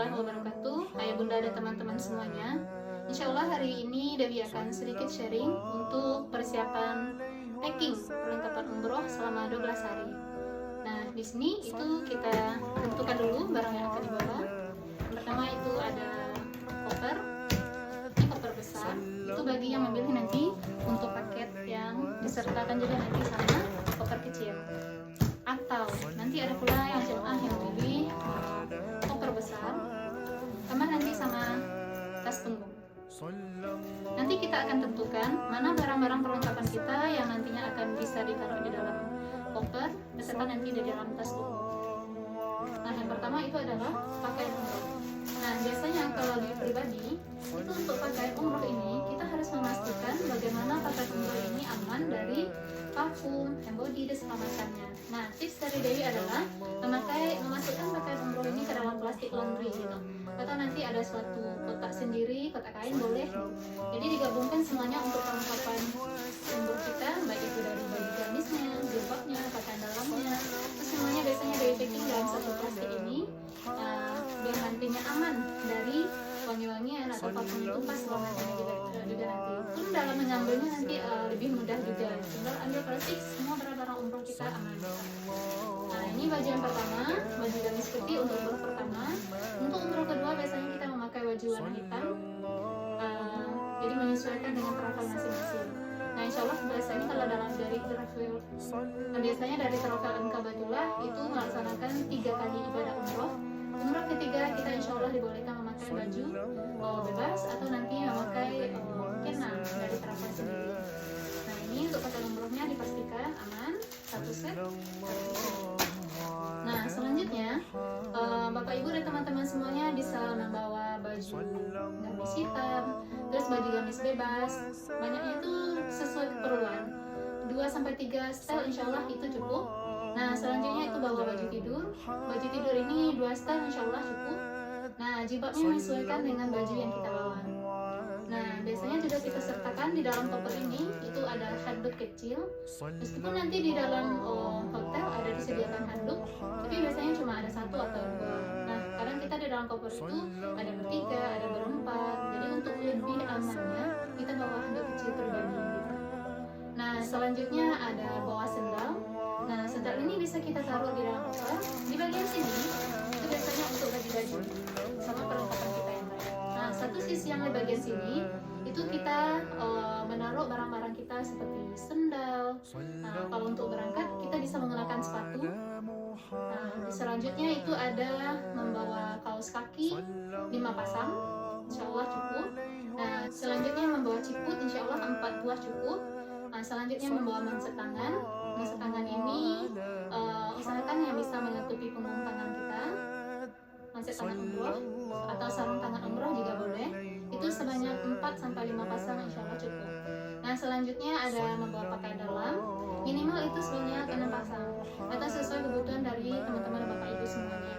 warahmatullahi wabarakatuh. Ayah bunda dan teman-teman semuanya. Insya Allah hari ini Dewi akan sedikit sharing untuk persiapan packing perlengkapan umroh selama 12 hari. Nah, di sini itu kita tentukan dulu barang yang akan dibawa. Yang pertama itu ada koper. Ini koper besar. Itu bagi yang memilih nanti untuk paket yang disertakan juga nanti sama koper kecil. Atau nanti ada pula yang jemaah yang memilih koper besar tambah nanti sama tas punggung. Nanti kita akan tentukan mana barang-barang perlengkapan kita yang nantinya akan bisa ditaruh di dalam koper beserta nanti di dalam tas punggung. Nah, yang pertama itu adalah pakaian umroh. Nah, biasanya kalau di pribadi itu untuk pakaian umroh ini kita harus memastikan bagaimana pakaian umroh ini aman dari parfum, hand body, dan segala macamnya. Nah, tips dari Dewi adalah memasukkan pakaian umroh ini ke dalam plastik laundry gitu. Atau nanti ada suatu kotak sendiri, kotak kain boleh. Jadi digabungkan semuanya untuk perlengkapan umroh kita, baik itu dari baju gamisnya, jilbabnya, pakaian dalamnya. Terus semuanya biasanya Dewi packing dalam satu plastik ini biar nantinya aman dari wangi-wangian atau parfum itu pas segala macamnya juga nanti. Pun dalam mengambilnya nanti lebih mudah juga. Tinggal ambil plastik, semua barang-barang umroh kita aman. Nah, ini baju yang pertama, baju gamis putih untuk umroh pertama. Untuk umroh kedua biasanya kita memakai baju warna hitam. Jadi menyesuaikan dengan travel masing-masing. Nah, insya Allah biasanya kalau dalam dari travel, biasanya dari travel Ankabatullah itu melaksanakan 3 kali ibadah umroh. Umroh ketiga kita insya Allah dibolehkan memakai baju bebas atau nanti memakai kena dari travel sendiri. Nah, ini untuk pakaian umrohnya dipastikan aman, satu set. Nah, selanjutnya Bapak Ibu dan teman-teman semuanya bisa membawa baju gamis hitam, terus baju gamis bebas, banyaknya itu sesuai keperluan. 2-3 setel insya Allah itu cukup. Nah, selanjutnya itu bawa baju tidur. Baju tidur ini 2 setel insya Allah cukup. Nah, jilbabnya menyesuaikan dengan baju yang kita bawa. Nah, biasanya juga kita sertakan di dalam koper ini itu ada handuk kecil. Meskipun nanti di dalam hotel ada disediakan handuk, tapi biasanya cuma ada 1 atau 2. Nah, kadang kita di dalam koper itu ada bertiga, ada berempat. Jadi untuk lebih amannya kita bawa handuk kecil pribadi gitu. Nah, selanjutnya ada bawa sendal. Nah, sendal ini bisa kita taruh di dalam koper. Di bagian sini itu biasanya untuk baju-baju sama perlengkapan kita yang lain. Nah, satu sisi yang di bagian sini itu kita menaruh barang-barang kita seperti sendal. Nah, kalau untuk berangkat kita bisa mengenakan sepatu. Nah, selanjutnya itu ada membawa kaos kaki 5 pasang, insya Allah cukup. Nah, selanjutnya membawa ciput, insya Allah 4 buah cukup. Nah, selanjutnya membawa manset tangan. Manset tangan ini usahakan yang bisa menutupi punggung tangan kita. Manset tangan umroh atau sarung tangan umroh juga boleh. Itu sebanyak 4-5 pasang insya Allah cukup. Nah, selanjutnya ada membawa pakaian dalam. Minimal itu sebanyak 6 pasang atau sesuai kebutuhan dari teman-teman Bapak Ibu semuanya.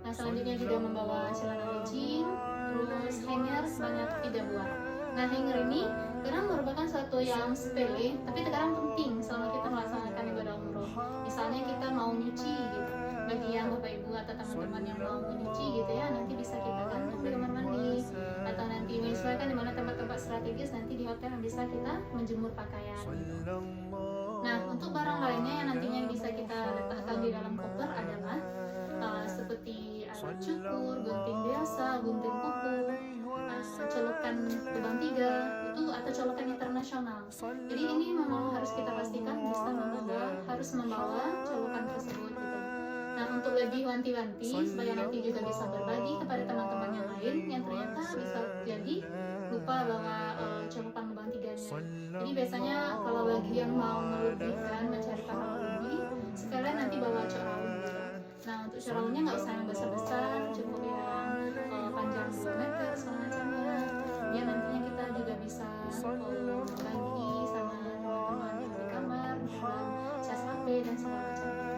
Nah, selanjutnya juga membawa celana legging, terus hanger sebanyak 3 buah. Nah, hanger ini kadang merupakan suatu yang sepele, tapi terkadang penting selama kita melaksanakan ibadah umroh. Misalnya kita mau nyuci gitu, bagi yang Bapak Ibu atau teman-teman yang mau nyuci gitu ya, nanti bisa kita gantung di kamar mandi, atau nanti menyesuaikan di mana tempat-tempat strategis nanti di hotel yang bisa kita menjemur pakaian gitu. Nah, untuk barang lainnya yang nantinya bisa kita letakkan di dalam koper adalah seperti alat cukur, gunting biasa, gunting kuku, colokan lubang 3 itu atau colokan internasional. Jadi ini memang harus kita pastikan bisa harus membawa colokan tersebut gitu. Nah, untuk lebih wanti-wanti supaya nanti juga bisa berbagi kepada teman-teman yang lain yang ternyata bisa jadi lupa bawa colokan lubang 3-nya. Jadi biasanya kalau bagi yang mau melebihkan, mencari pahala lebih, sekalian nanti bawa coraun gitu. Nah, untuk coraunnya nggak usah yang besar-besar, cukup yang panjang 2 meter segala macamnya. Ya, nantinya kita juga bisa berbagi sama teman-teman yang di kamar, dalam cas HP dan segala macamnya.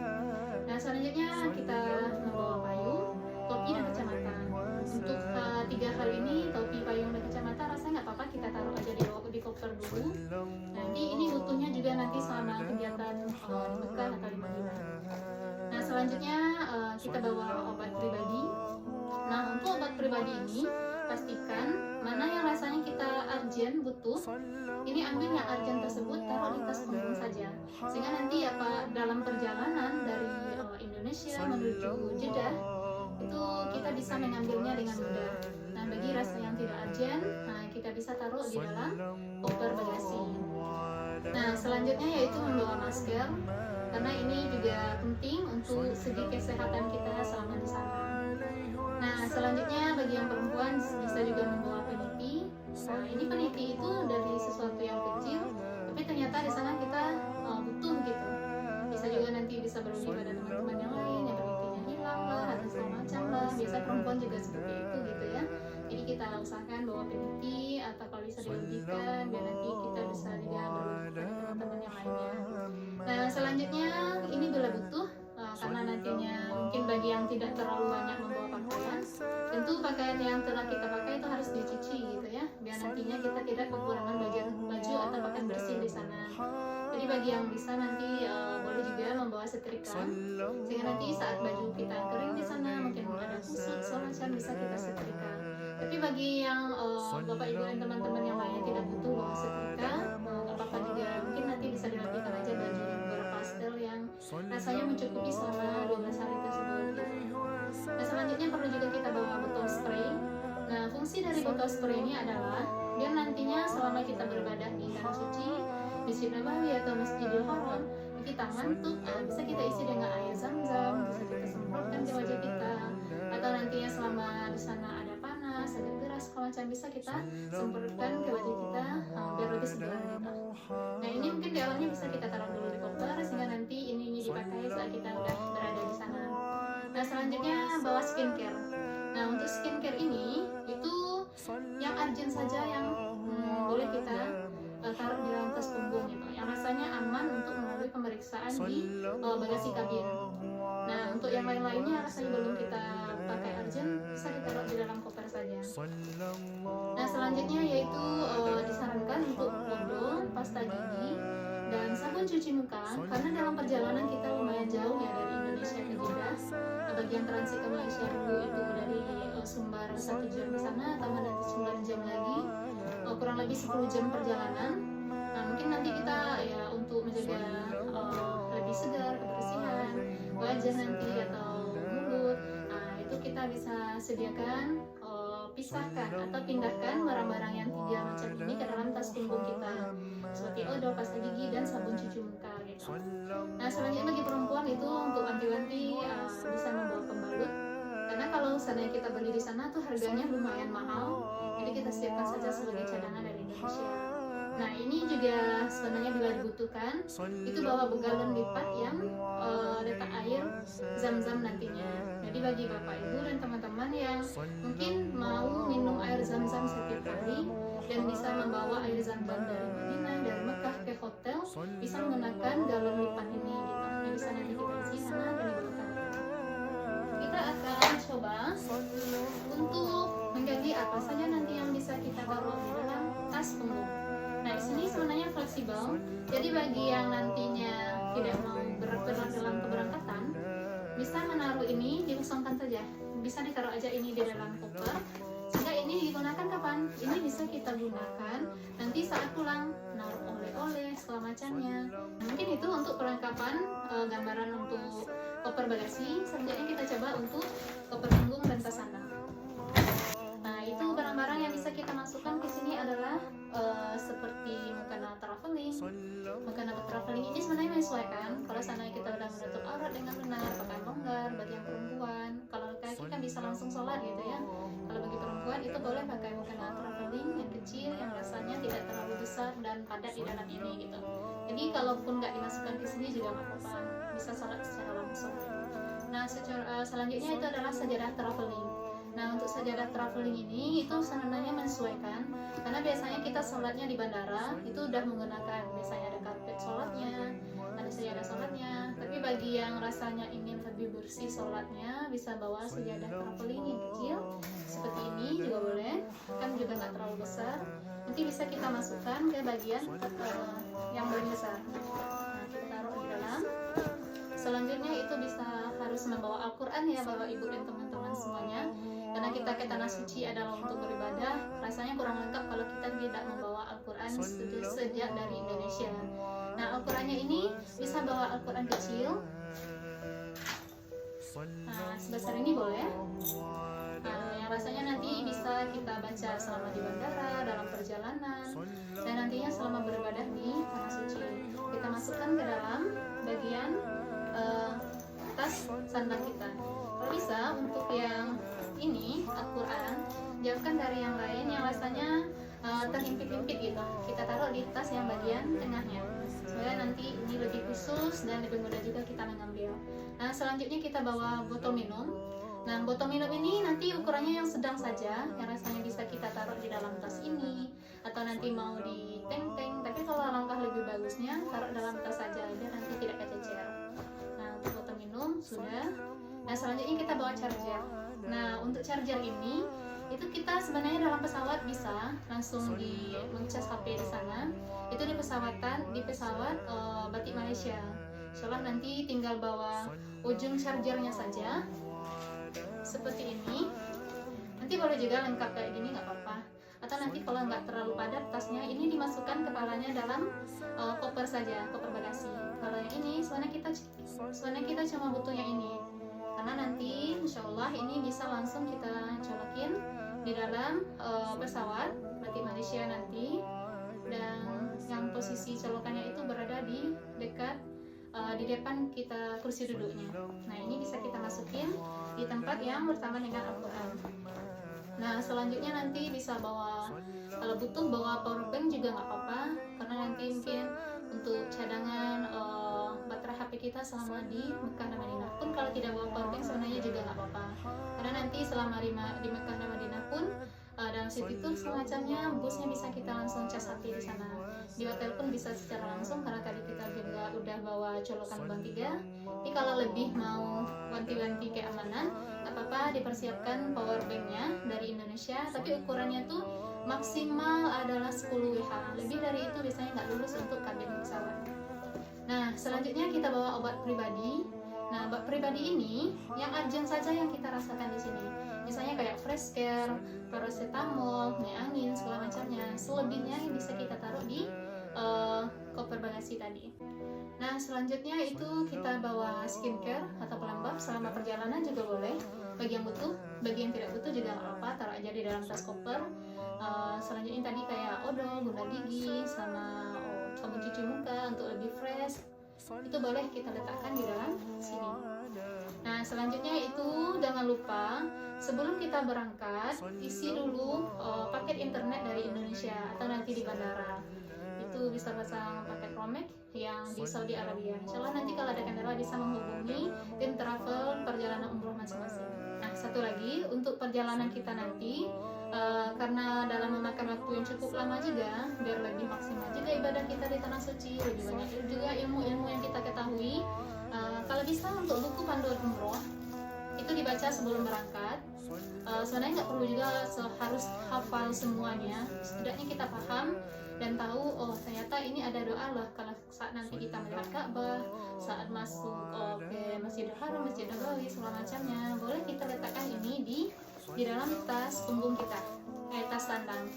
Nah, selanjutnya kita membawa payung, topi dan kacamata. Untuk 3 hal ini, topi, payung dan kacamata rasanya nggak apa-apa kita taruh aja di koper dulu. Nanti ini butuhnya juga nanti selama kegiatan di Mekah atau di Madinah. Nah, selanjutnya kita bawa obat pribadi. Nah, untuk obat pribadi ini pastikan mana yang rasanya kita urgent butuh, ini ambil yang urgent tersebut taruh di tas punggung saja, sehingga nanti dalam perjalanan dari Indonesia menuju Jeddah itu kita bisa mengambilnya dengan mudah. Nah, bagi rasa yang tidak urgent, kita bisa taruh di dalam koper bagasi. Nah, selanjutnya yaitu membawa masker, karena ini juga penting untuk segi kesehatan kita selama di sana. Nah, selanjutnya bagi yang perempuan bisa juga membawa peniti. Nah, ini peniti itu dari sesuatu yang kecil, tapi ternyata di sana kita butuh gitu. Bisa juga nanti bisa berbagi pada teman-teman yang lain yang penitinya hilang lah atau segala macam lah. Biasa perempuan juga seperti itu gitu ya. Jadi kita usahakan bawa peniti atau kalau bisa dilebihkan biar nanti kita bisa juga berbagi pada teman-teman yang lainnya. Nah, selanjutnya ini bila butuh karena nantinya mungkin bagi yang tidak terlalu banyak membawa pakaian, tentu pakaian yang telah kita pakai itu harus dicuci gitu ya, biar nantinya kita tidak kekurangan baju atau pakaian bersih di sana. Jadi bagi yang bisa nanti boleh juga membawa setrika, sehingga nanti saat baju kita kering di sana mungkin ada kusut semacam bisa kita setrika. Tapi bagi yang bapak ibu dan teman-teman yang lainnya tidak butuh bawa setrika, apa-apa juga mungkin nanti bisa dilapihkan aja baju berpastel yang rasanya mencukupi selama 12 hari tersebut gitu. Nah, selanjutnya perlu juga kita bawa botol spray. Nah, fungsi dari botol spray ini adalah biar nantinya selama kita beribadah di tanah suci, Masjid Nabawi atau Masjidil Haram, kita ngantuk, bisa kita isi dengan air zam-zam, bisa kita semprotkan ke wajah kita, atau nantinya selama di sana ada panas, ada deras, kalau macam bisa kita semprotkan ke wajah kita biar lebih segar gitu. Nah, ini mungkin di awalnya bisa kita taruh dulu di koper sehingga nanti ini dipakai saat kita udah berada di sana. Nah, selanjutnya bawa skincare. Nah, untuk skincare ini itu yang urgent saja yang boleh kita taruh di dalam tas punggung gitu, yang rasanya aman untuk melalui pemeriksaan di bagasi kabin. Nah, untuk yang lain-lainnya rasanya belum kita pakai urgent, bisa ditaruh di dalam koper saja. Nah, selanjutnya yaitu disarankan untuk odol, pasta gigi, dan sabun cuci muka, karena dalam perjalanan kita lumayan jauh ya dari Indonesia ke Jeddah. Bagi yang transit ke Malaysia dulu itu dari Sumbar 1 jam di sana, tambah nanti 9 jam lagi, kurang lebih 10 jam perjalanan. Nah, mungkin nanti kita ya untuk menjaga lebih segar, kebersihan wajah nanti atau mulut, nah itu kita bisa sediakan pisahkan atau pindahkan barang-barang yang 3 macam ini ke dalam tas punggung kita, seperti odol, pasta gigi, dan sabun cuci muka gitu. Nah, selanjutnya bagi perempuan itu untuk wanti-wanti bisa membawa pembalut, karena kalau seandainya kita beli di sana tuh harganya lumayan mahal, jadi kita siapkan saja sebagai cadangan dari Indonesia. Nah, ini juga sebenarnya bila dibutuhkan itu bawa galon lipat yang letak air zam-zam nantinya. Jadi bagi bapak ibu dan teman-teman yang mungkin mau minum air zam-zam setiap hari dan bisa membawa air zam-zam dari Madinah, dari Mekah ke hotel, bisa menggunakan galon lipat ini gitu. Jadi bisa nanti kita isi sana dan dibawa. Kita akan coba untuk mengganti apa saja nanti yang bisa kita taruh di dalam tas punggung. Nah, di sini sebenarnya fleksibel. Jadi bagi yang nantinya tidak mau berat-berat dalam keberangkatan, bisa menaruh ini dikosongkan saja. Bisa ditaruh aja ini di dalam koper. Sehingga ini digunakan kapan? Ini bisa kita gunakan nanti saat pulang, naruh oleh-oleh segala macamnya. Mungkin itu untuk perlengkapan gambaran untuk koper bagasi. Selanjutnya kita coba untuk koper punggung dan tas sandal. Nah, itu barang-barang yang bisa kita masukkan ke sini adalah seperti mukena traveling. Mukena traveling ini sebenarnya menyesuaikan. Kalau seandainya kita udah menutup aurat dengan benar, pakai longgar bagi yang perempuan. Kalau laki-laki kan bisa langsung sholat gitu ya. Kalau bagi perempuan itu boleh pakai mukena traveling yang kecil, yang rasanya tidak terlalu besar dan padat di dalam ini gitu. Jadi kalaupun nggak dimasukkan ke sini juga nggak apa-apa, bisa sholat secara langsung. Nah, selanjutnya itu adalah sajadah traveling. Nah, untuk sajadah traveling ini itu sebenarnya menyesuaikan, karena biasanya kita sholatnya di bandara itu udah menggunakan biasanya ada karpet sholatnya, ada sajadah sholatnya. Tapi bagi yang rasanya ingin lebih bersih sholatnya, bisa bawa sajadah traveling yang kecil seperti ini juga boleh, kan juga nggak terlalu besar. Nanti bisa kita masukkan ke bagian yang paling besar. Nah, kita taruh di dalam. Selanjutnya itu bisa harus membawa Al-Quran Al-Quran ya Bapak Ibu dan teman-teman semuanya. Karena kita ke Tanah Suci adalah untuk beribadah, rasanya kurang lengkap kalau kita tidak membawa Al-Quran sejak dari Indonesia. Nah, Al-Qurannya ini bisa bawa Al-Quran kecil. Nah, sebesar ini boleh. Nah, yang rasanya nanti bisa kita baca selama di bandara, dalam perjalanan, dan nantinya selama beribadah di Tanah Suci. Kita masukkan ke dalam bagian tas sandal kita. Kalau bisa untuk yang ini Al-Quran jauhkan dari yang lain yang rasanya terhimpit-himpit gitu. Kita taruh di tas yang bagian tengahnya supaya nanti ini lebih khusus dan lebih mudah juga kita mengambil. Nah, selanjutnya kita bawa botol minum. Nah, botol minum ini nanti ukurannya yang sedang saja, yang rasanya bisa kita taruh di dalam tas ini atau nanti mau di tank-tank. Tapi kalau langkah lebih bagusnya taruh dalam tas saja biar nanti tidak kececer. Nah, untuk botol minum sudah. Nah, selanjutnya kita bawa charger. Nah, untuk charger ini itu kita sebenarnya dalam pesawat bisa langsung mengcas HP di sana. Itu di pesawat Batik Malaysia. Soalnya nanti tinggal bawa ujung chargernya saja seperti ini. Nanti boleh juga lengkap kayak gini nggak apa-apa. Atau nanti kalau nggak terlalu padat tasnya, ini dimasukkan kepalanya dalam koper saja, koper bagasi. Kalau yang ini sebenarnya kita cuma butuh yang ini. Karena nanti insya Allah ini bisa langsung kita colokin di dalam pesawat Batik Malaysia nanti, dan yang posisi colokannya itu berada di dekat di depan kita kursi duduknya. Nah, ini bisa kita masukin di tempat yang bersamaan dengan Al-Quran. Nah, selanjutnya nanti bisa bawa, kalau butuh bawa power bank juga nggak apa-apa, karena nanti mungkin untuk cadangan baterai HP kita selama di Mekah dan Madinah pun kalau tidak bawa power bank sebenarnya juga nggak apa-apa, karena nanti selama di Mekah dan Madinah pun dalam city tour semacamnya busnya bisa kita langsung cas HP di sana. Di hotel pun bisa secara langsung karena tadi kita juga udah bawa colokan lubang 3. Tapi kalau lebih mau wanti-wanti keamanan, nggak apa-apa, dipersiapkan power banknya dari Indonesia, tapi ukurannya tuh maksimal adalah 10 WH. Lebih dari itu biasanya nggak lulus untuk kabin pesawat. Nah, selanjutnya kita bawa obat pribadi. Nah, obat pribadi ini yang urgent saja yang kita rasakan di sini. Misalnya kayak fresh care, paracetamol, minyak angin, segala macamnya. Selebihnya yang bisa kita taruh di koper bagasi tadi. Nah, selanjutnya itu kita bawa skincare atau pelembab selama perjalanan juga boleh. Bagi yang butuh, bagi yang tidak butuh juga nggak apa-apa, taruh aja di dalam tas koper. Selanjutnya tadi kayak odol, guna gigi, sama sabun cuci muka untuk lebih fresh. Itu boleh kita letakkan di dalam sini. Nah, selanjutnya itu jangan lupa sebelum kita berangkat isi dulu paket internet dari Indonesia atau nanti di bandara. Itu bisa pasang paket Romex yang di Saudi Arabia. Insyaallah nanti kalau ada kendala bisa menghubungi tim travel perjalanan umroh masing-masing. Nah, satu lagi untuk perjalanan kita nanti karena dalam memakan waktu yang cukup lama juga, biar lebih maksimal juga ibadah kita di Tanah Suci, lebih banyak juga ilmu-ilmu yang kita ketahui. Kalau bisa untuk buku panduan umroh itu dibaca sebelum berangkat. Sebenarnya nggak perlu juga harus hafal semuanya, setidaknya kita paham dan tahu, oh ternyata ini ada doa lah kalau saat nanti kita melihat Ka'bah, saat masuk ke Masjidil Haram, Masjid Nabawi, segala macamnya. Boleh kita letakkan ini di dalam tas punggung kita, tas sandang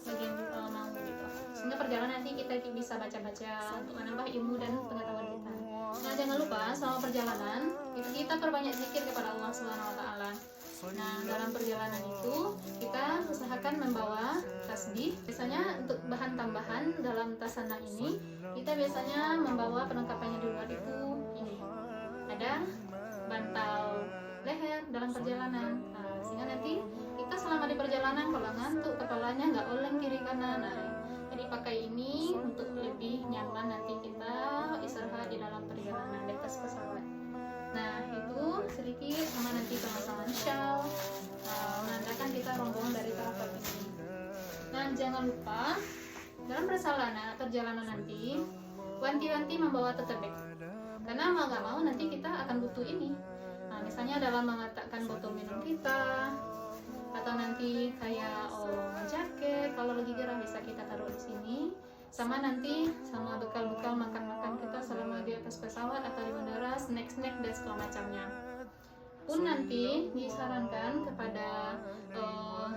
bagian mau gitu, sehingga perjalanan nanti kita bisa baca-baca untuk menambah ilmu dan pengetahuan kita. Nah, jangan lupa selama perjalanan kita perbanyak zikir kepada Allah Subhanahu wa taala. Nah, dalam perjalanan itu kita usahakan membawa tasbih. Biasanya untuk bahan tambahan dalam tas sandang ini, kita biasanya membawa perlengkapannya di luar itu ini. Ada bantal leher dalam perjalanan. Nah, sehingga nanti kita selama di perjalanan kalau ngantuk kepalanya nggak oleng kiri kanan. Nah, jadi pakai ini untuk lebih nyaman nanti kita istirahat di dalam perjalanan di atas pesawat. Nah, itu sedikit sama nanti pemasangan shawl menandakan kita rombongan dari travel ini. Nah, jangan lupa dalam perjalanan nanti wanti-wanti membawa tote bag, karena mau nggak mau nanti kita akan butuh ini. Nah, misalnya dalam meletakkan botol minum kita, atau nanti kayak jaket kalau lagi gerah bisa kita taruh di sini. Sama nanti sama bekal-bekal makan-makan kita selama di atas pesawat atau di bandara, snack-snack dan segala macamnya. pun nanti disarankan kepada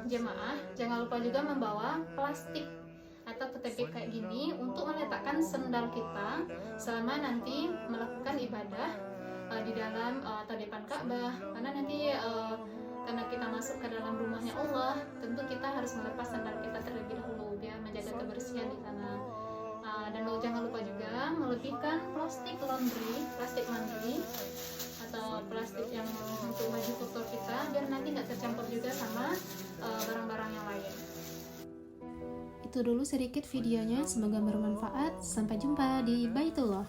jemaah jangan lupa juga membawa plastik atau ketepik kayak gini untuk meletakkan sendal kita selama nanti melakukan ibadah di dalam atau depan Ka'bah, karena nanti karena kita masuk ke dalam rumahnya Allah, tentu kita harus melepas sandal kita terlebih dahulu biar menjaga kebersihan di sana. Dan jangan lupa juga melebihkan plastik laundry, plastik mandi atau plastik yang untuk baju kotor kita biar nanti nggak tercampur juga sama barang-barang yang lain. Itu dulu sedikit videonya, semoga bermanfaat. Sampai jumpa di Baitullah.